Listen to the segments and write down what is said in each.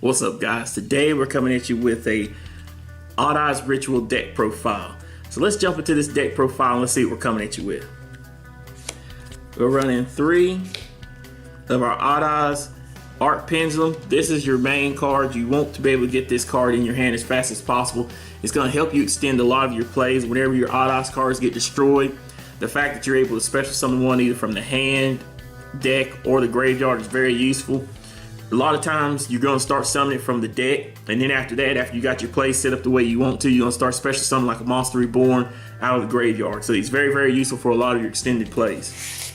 What's up, guys? Today we're coming at you with a Odd Eyes Ritual deck profile. So let's jump into this deck profile and let's see what we're coming at you with. We're running 3 of our Odd Eyes Art Pendulum. This is your main card. You want to be able to get this card in your hand as fast as possible. It's going to help you extend a lot of your plays whenever your Odd Eyes cards get destroyed. The fact that you're able to special summon one either from the hand, deck, or the graveyard is very useful. A lot of times you're going to start summoning from the deck, and then after that, after you got your play set up the way you want to, you're going to start special summoning like a Monster Reborn out of the graveyard. So it's very, very useful for a lot of your extended plays.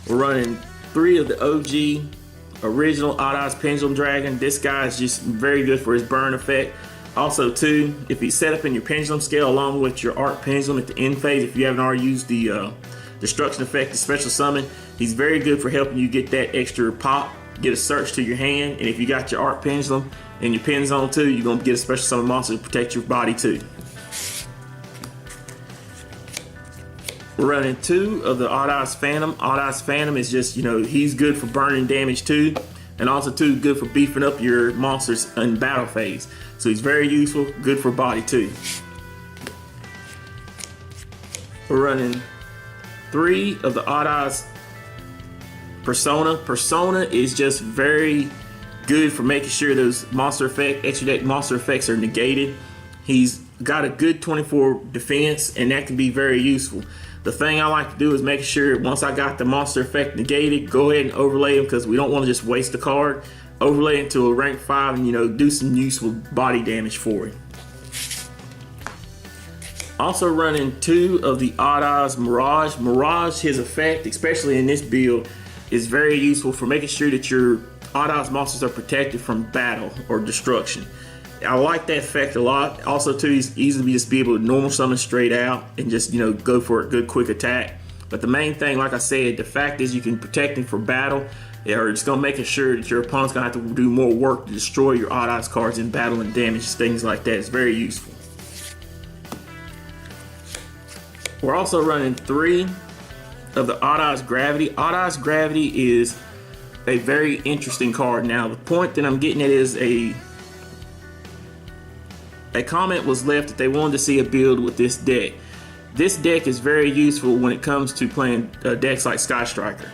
We're running 3 of the OG original Odd Eyes Pendulum Dragon. This guy is just very good for his burn effect. Also too, if he's set up in your pendulum scale along with your art pendulum at the end phase, if you haven't already used the destruction effect, the special summon, he's very good for helping you get that extra pop, get a search to your hand, and if you got your art pendulum and your pen zone too, you're gonna get a special summon monster to protect your body too. We're running 2 of the Odd Eyes Phantom. Odd Eyes Phantom is just, he's good for burning damage too, and also too good for beefing up your monsters in battle phase. So he's very useful, good for body too. We're running 3 of the Odd Eyes Persona. Persona is just very good for making sure those extra deck monster effects are negated. He's got a good 24 defense, and that can be very useful. The thing I like to do is make sure once I got the monster effect negated, go ahead and overlay him, because we don't want to just waste the card. Overlay it to a rank 5 and do some useful body damage for him. Also running 2 of the Odd Eyes Mirage. Mirage, his effect, especially in this build, is very useful for making sure that your Odd Eyes monsters are protected from battle or destruction. I like that effect a lot. Also too, he's easily just be able to normal summon straight out and just go for a good quick attack. But the main thing, like I said, the fact is you can protect him for battle, or it's gonna make sure that your opponent's gonna have to do more work to destroy your Odd Eyes cards in battle and damage, things like that. It's very useful. We're also running 3 of the Odd Eyes Gravity. Odd Eyes Gravity is a very interesting card. Now, the point that I'm getting at is a comment was left that they wanted to see a build with this deck. This deck is very useful when it comes to playing decks like Sky Striker.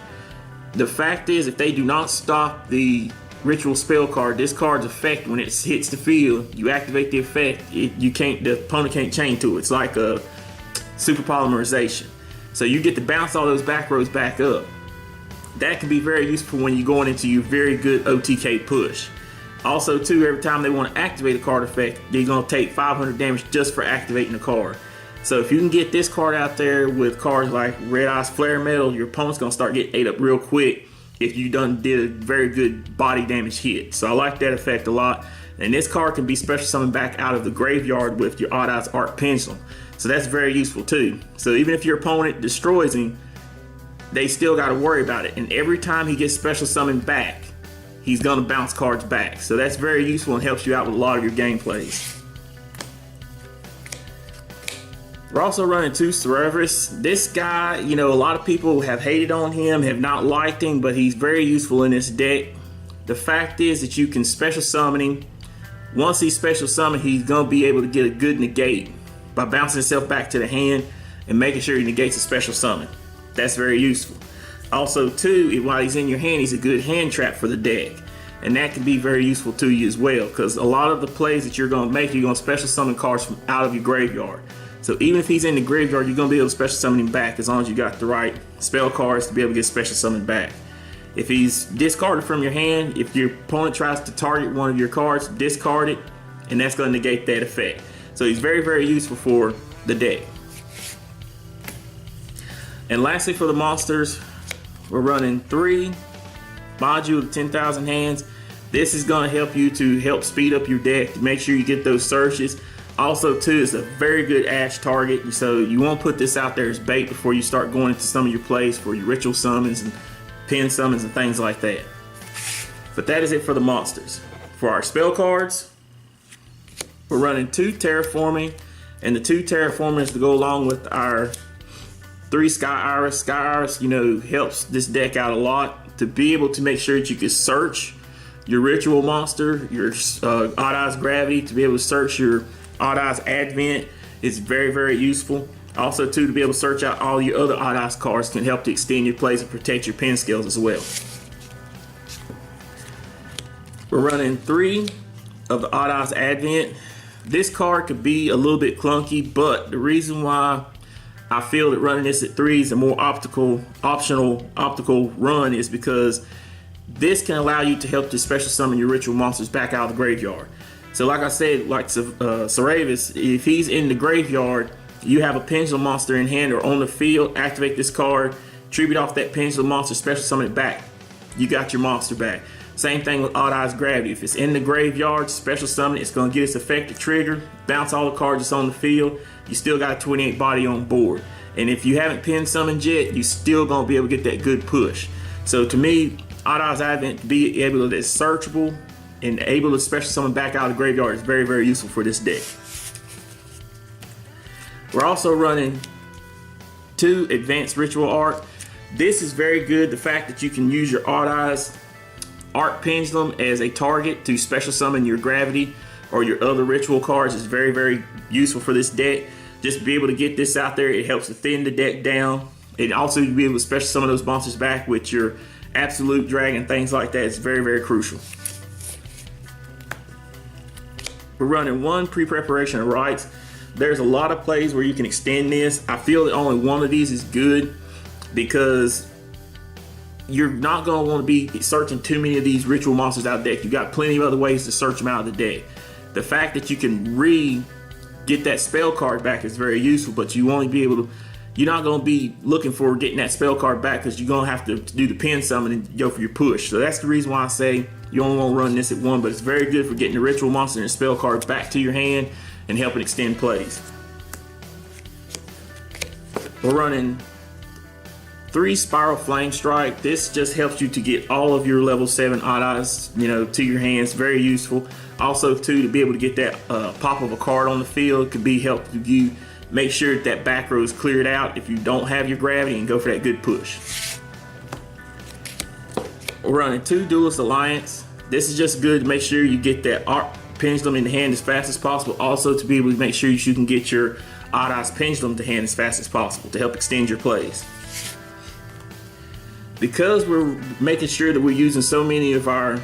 The fact is, if they do not stop the ritual spell card, this card's effect, when it hits the field, you activate the effect, the opponent can't chain to it. It's like a super polymerization. So you get to bounce all those back rows back up. That can be very useful when you're going into your very good OTK push. Also too, every time they want to activate a card effect, they're going to take 500 damage just for activating the card. So if you can get this card out there with cards like Red Eyes Flare Metal, your opponent's going to start getting ate up real quick if you done did a very good body damage hit. So I like that effect a lot. And this card can be special summoned back out of the graveyard with your Odd Eyes Art Pendulum. So that's very useful too. So even if your opponent destroys him, they still got to worry about it. And every time he gets special summoned back, he's going to bounce cards back. So that's very useful and helps you out with a lot of your gameplays. We're also running 2 Cerberus. This guy, a lot of people have hated on him, have not liked him, but he's very useful in this deck. The fact is that you can special summon him. Once he's special summoned, he's going to be able to get a good negate by bouncing himself back to the hand and making sure he negates a special summon. That's very useful. Also too, while he's in your hand, he's a good hand trap for the deck. And that can be very useful to you as well, because a lot of the plays that you're going to make, you're going to special summon cards from out of your graveyard. So even if he's in the graveyard, you're going to be able to special summon him back as long as you got the right spell cards to be able to get special summoned back. If he's discarded from your hand, if your opponent tries to target one of your cards, discard it, and that's going to negate that effect. So he's very, very useful for the deck. And lastly, for the monsters, we're running 3 Module of 10,000 Hands. This is going to help you to help speed up your deck to make sure you get those searches. Also too, it's a very good Ash target, so you won't put this out there as bait before you start going into some of your plays for your ritual summons and pin summons and things like that. But that is it for the monsters. For our spell cards, we're running 2 Terraforming, and the 2 Terraformers to go along with our 3 Sky Iris. Sky Iris, helps this deck out a lot to be able to make sure that you can search your ritual monster, your Odd Eyes Gravity, to be able to search your Odd Eyes Advent is very, very useful. Also, too, to be able to search out all your other Odd Eyes cards can help to extend your plays and protect your pen scales as well. We're running 3 of the Odd Eyes Advent. This card could be a little bit clunky, but the reason why I feel that running this at 3 is a more optional optical run is because this can allow you to help to special summon your ritual monsters back out of the graveyard. So like I said, like Saravis, if he's in the graveyard, you have a pendulum monster in hand or on the field, activate this card, tribute off that pendulum monster, special summon it back. You got your monster back. Same thing with Odd Eyes Gravity. If it's in the graveyard, special summon it, it's going to get its effect to trigger, bounce all the cards that's on the field. You still got a 28 body on board. And if you haven't pen summoned yet, you still going to be able to get that good push. So to me, Odd Eyes Advent to be able to, it's searchable and able to special summon back out of the graveyard is very, very useful for this deck. We're also running 2 Advanced Ritual Art. This is very good. The fact that you can use your Odd Eyes Art Pendulum as a target to special summon your Gravity or your other ritual cards is very, very useful for this deck. Just be able to get this out there, it helps to thin the deck down. And also you'll be able to special summon those monsters back with your Absolute Dragon, things like that. It's very, very crucial. We're running 1 pre-preparation of rites. There's a lot of plays where you can extend this. I feel that only one of these is good because you're not going to want to be searching too many of these ritual monsters out of the deck. You've got plenty of other ways to search them out of the deck. The fact that you can get that spell card back is very useful, but you won't be able to, you're not going to be looking for getting that spell card back because you're going to have to do the pen summon and go for your push. So that's the reason why I say you only want to run this at 1, but it's very good for getting the ritual monster and spell cards back to your hand and helping extend plays. We're running 3 Spiral Flame Strike. This just helps you to get all of your level 7 Odd Eyes, to your hands. Very useful. Also, too, to be able to get that pop of a card on the field could be helpful to you. Make sure that back row is cleared out if you don't have your Gravity and go for that good push. We're running 2 Duelist Alliance. This is just good to make sure you get that Art Pendulum in the hand as fast as possible. Also to be able to make sure you can get your Odd Eyes Pendulum to hand as fast as possible to help extend your plays. Because we're making sure that we're using so many of our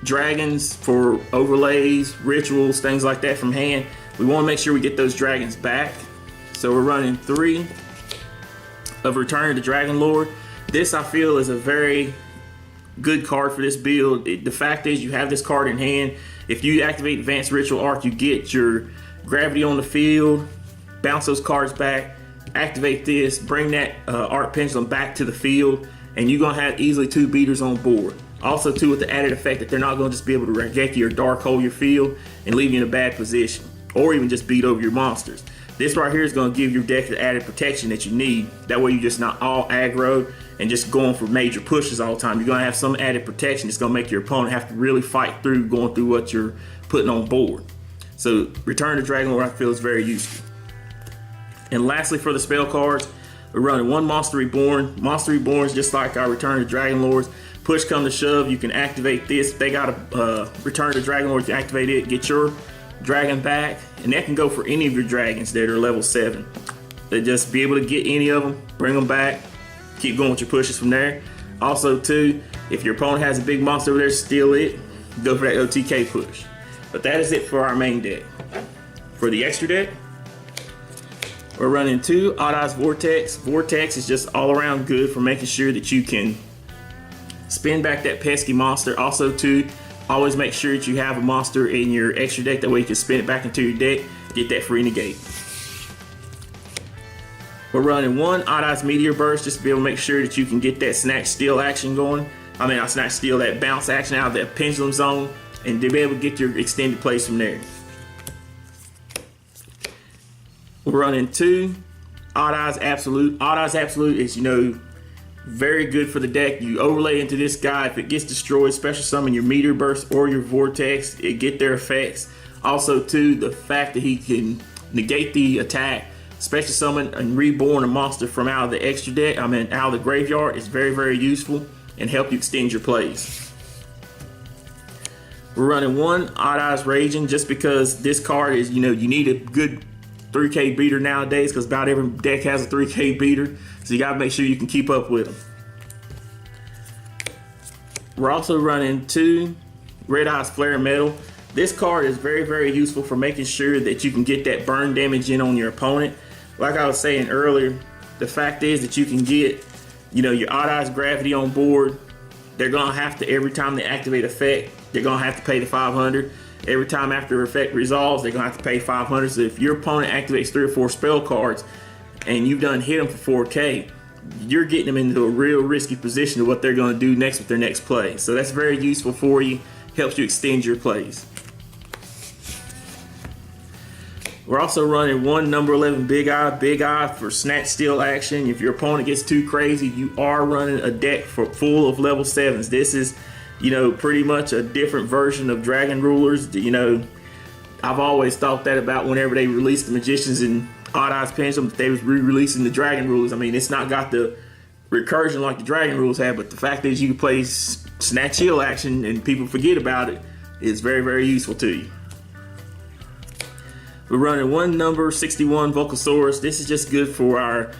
dragons for overlays, rituals, things like that from hand, we want to make sure we get those dragons back. So we're running 3 of Return of the Dragon Lord. This I feel is a very good card for this build. The fact is you have this card in hand. If you activate Advanced Ritual Arc, you get your Gravity on the field, bounce those cards back, activate this, bring that Art Pendulum back to the field, and you're going to have easily 2 beaters on board. Also, too, with the added effect that they're not going to just be able to Raigeki or Dark Hole your field and leave you in a bad position, or even just beat over your monsters. This right here is going to give your deck the added protection that you need. That way you're just not all aggro and just going for major pushes all the time. You're going to have some added protection that's going to make your opponent have to really fight through going through what you're putting on board. So Return to Dragon Lord I feel is very useful. And lastly, for the spell cards, we're running 1 Monster Reborn. Monster Reborn is just like our Return to Dragon Lords. Push come to shove, you can activate this. If they got a Return to Dragon Lord, you activate it, get your dragon back, and that can go for any of your dragons that are level 7. They just be able to get any of them, bring them back, keep going with your pushes from there. Also, too, if your opponent has a big monster over there, steal it, go for that OTK push. But that is it for our main deck. For the extra deck, we're running 2 Odd Eyes Vortex. Vortex is just all around good for making sure that you can spin back that pesky monster. Also, too, always make sure that you have a monster in your extra deck. That way you can spin it back into your deck, get that free negate. We're running 1 Odd Eyes Meteor Burst just to be able to make sure that you can get that Snatch Steal action going. Not Snatch Steal, that bounce action out of that pendulum zone, and to be able to get your extended plays from there. We're running 2 Odd Eyes Absolute. Odd Eyes Absolute is, very good for the deck. You overlay into this guy. If it gets destroyed, special summon your Meteor Burst or your Vortex. It get their effects. Also, too, the fact that he can negate the attack, special summon and reborn a monster from out of the extra deck, out of the graveyard is very, very useful and help you extend your plays. We're running one Odd Eyes Raging just because this card is, you need a good 3K beater nowadays, because about every deck has a 3K beater, so you gotta make sure you can keep up with them. We're also running two Red Eyes Flare Metal. This card is very, very useful for making sure that you can get that burn damage in on your opponent. Like I was saying earlier, the fact is that you can get, your Odd Eyes Gravity on board. They're gonna have to, every time they activate effect, they're gonna have to pay the 500. Every time after effect resolves, they're gonna have to pay 500. So if your opponent activates 3 or 4 spell cards and you've done hit them for 4K, you're getting them into a real risky position of what they're gonna do next with their next play. So that's very useful for you, helps you extend your plays. We're also running one number 11 Big Eye for snatch steal action. If your opponent gets too crazy, you are running a deck full of level 7s. This is, pretty much a different version of Dragon Rulers. I've always thought that about whenever they released the Magicians and Odd Eyes Pendulum, that they was re-releasing the Dragon Rulers. I mean, it's not got the recursion like the Dragon Rulers have, but the fact is you can play snatch heal action and people forget about it is very, very useful to you. We're running one number 61 Vulcasaurus. This is just good for our,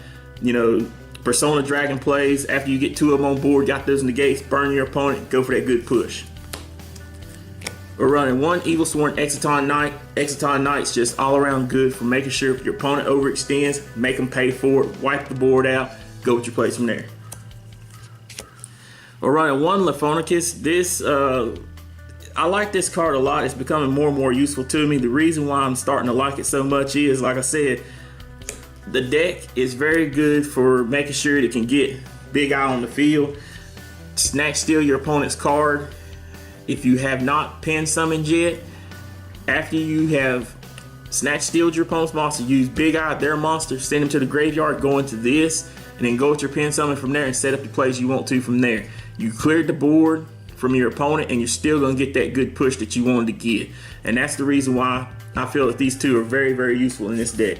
Persona Dragon plays. After you get 2 of them on board, got those negates, burn your opponent, go for that good push. We're running one Evil Sworn Exciton Knight. Exciton Knight's just all around good for making sure if your opponent overextends, make them pay for it, wipe the board out, go with your plays from there. We're running one Laphonicus. This, I like this card a lot. It's becoming more and more useful to me. The reason why I'm starting to like it so much is, like I said, the deck is very good for making sure it can get Big Eye on the field, snatch steal your opponent's card. If you have not pen summoned yet, after you have snatch stealed your opponent's monster, use Big Eye, their monster, send them to the graveyard, go into this, and then go with your pen summon from there and set up the plays you want to from there. You cleared the board from your opponent and you're still going to get that good push that you wanted to get. And that's the reason why I feel that these two are very, very useful in this deck.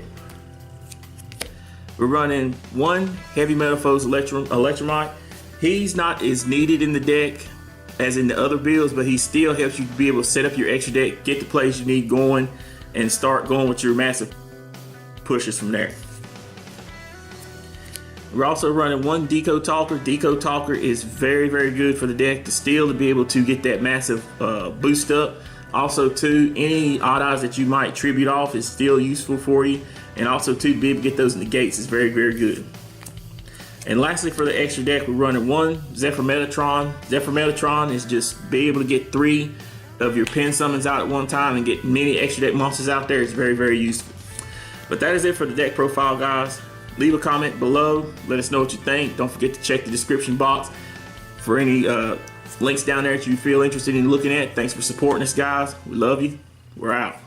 We're running one Heavy Metal Foes Electromite. He's not as needed in the deck as in the other builds, but he still helps you be able to set up your extra deck, get the plays you need going, and start going with your massive pushes from there. We're also running one Deco Talker. Deco Talker is very, very good for the deck to steal, to be able to get that massive boost up. Also, too, any Odd Eyes that you might tribute off is still useful for you. And also, too, to be able to get those negates is very, very good. And lastly, for the extra deck, we're running one Zephyr Metatron. Zephyr Metatron is just be able to get 3 of your pen summons out at one time and get many extra deck monsters out there. It's very, very useful. But that is it for the deck profile, guys. Leave a comment below. Let us know what you think. Don't forget to check the description box for any links down there that you feel interested in looking at. Thanks for supporting us, guys. We love you. We're out.